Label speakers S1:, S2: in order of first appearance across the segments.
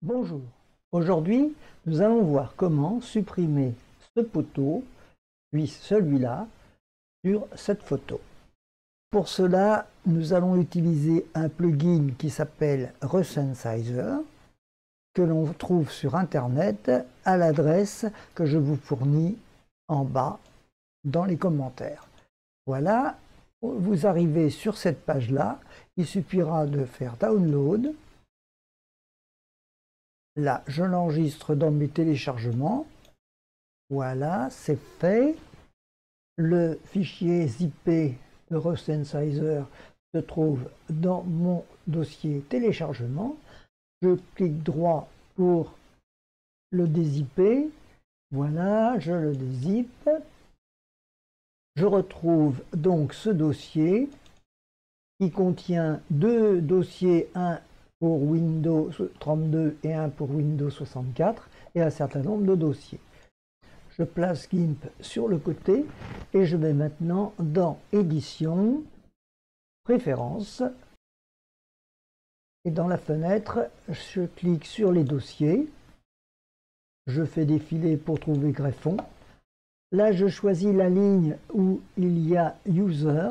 S1: Bonjour, aujourd'hui nous allons voir comment supprimer ce poteau, puis celui-là, sur cette photo. Pour cela, nous allons utiliser un plugin qui s'appelle Resynsizer, que l'on trouve sur Internet à l'adresse que je vous fournis en bas dans les commentaires. Voilà, vous arrivez sur cette page-là, il suffira de faire Download. Là, je l'enregistre dans mes téléchargements. Voilà, c'est fait. Le fichier zippé de Resynsizer se trouve dans mon dossier téléchargement. Je clique droit pour le dézipper. Voilà, je le dézippe. Je retrouve donc ce dossier qui contient deux dossiers, un pour Windows 32 et un pour Windows 64 et un certain nombre de dossiers. Je place GIMP sur le côté et je vais maintenant dans Édition, Préférences, et dans la fenêtre, je clique sur les dossiers, je fais défiler pour trouver greffon. Là, je choisis la ligne où il y a User,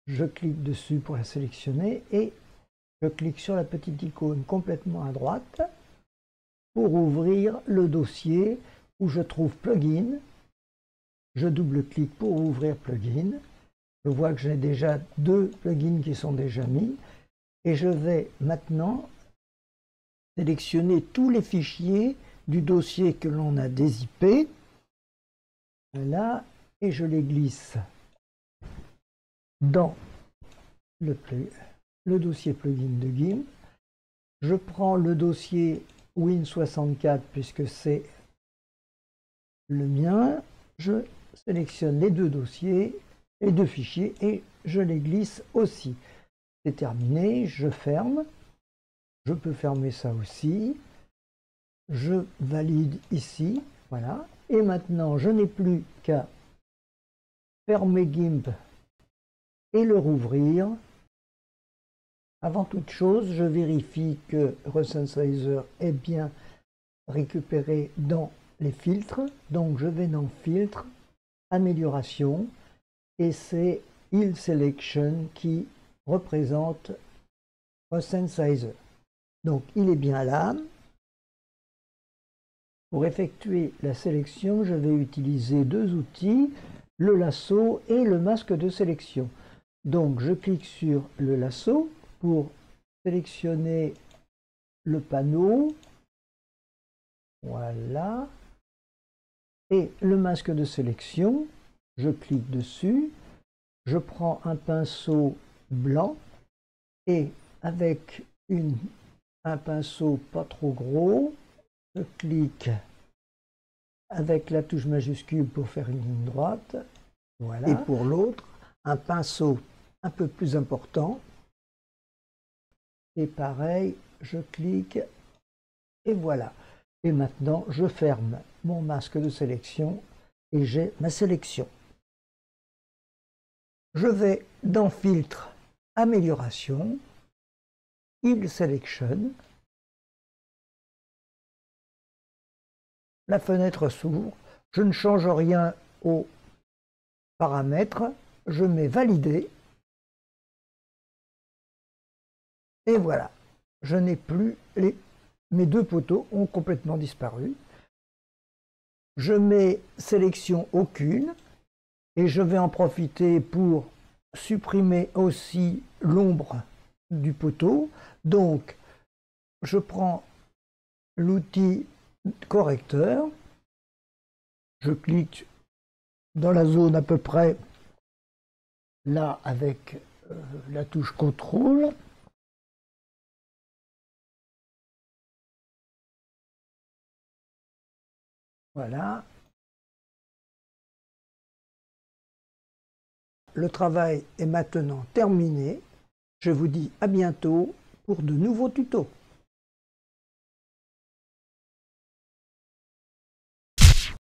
S1: je clique dessus pour la sélectionner et je clique sur la petite icône complètement à droite pour ouvrir le dossier où je trouve Plugin. Je double-clique pour ouvrir Plugin. Je vois que j'ai déjà deux plugins qui sont déjà mis. Et je vais maintenant sélectionner tous les fichiers du dossier que l'on a dézippé. Voilà. Et je les glisse dans le dossier plugin de GIMP. Je prends le dossier Win64 puisque c'est le mien. Je sélectionne les deux dossiers, les deux fichiers et je les glisse aussi. C'est terminé, je ferme. Je peux fermer ça aussi. Je valide ici, voilà. Et maintenant, je n'ai plus qu'à fermer GIMP et le rouvrir. Avant toute chose, je vérifie que Resynsizer est bien récupéré dans les filtres. Donc je vais dans Filtre, Amélioration, et c'est Heal Selection qui représente Resynsizer. Donc il est bien là. Pour effectuer la sélection, je vais utiliser deux outils, le lasso et le masque de sélection. Donc je clique sur le lasso pour sélectionner le panneau. Voilà. Et le masque de sélection, je clique dessus. Je prends un pinceau blanc et avec un pinceau pas trop gros, je clique avec la touche majuscule pour faire une ligne droite. Voilà. Et pour l'autre, un pinceau un peu plus important. Et pareil, je clique et voilà. Et maintenant, je ferme mon masque de sélection et j'ai ma sélection. Je vais dans Filtre, Amélioration, Heal Selection. La fenêtre s'ouvre. Je ne change rien aux paramètres. Je mets Valider. Et voilà. Je n'ai plus mes deux poteaux ont complètement disparu. Je mets Sélection aucune. Et je vais en profiter pour supprimer aussi l'ombre du poteau. Donc, je prends l'outil correcteur. Je clique dans la zone à peu près là avec la touche contrôle. Voilà. Le travail est maintenant terminé. Je vous dis à bientôt pour de nouveaux tutos.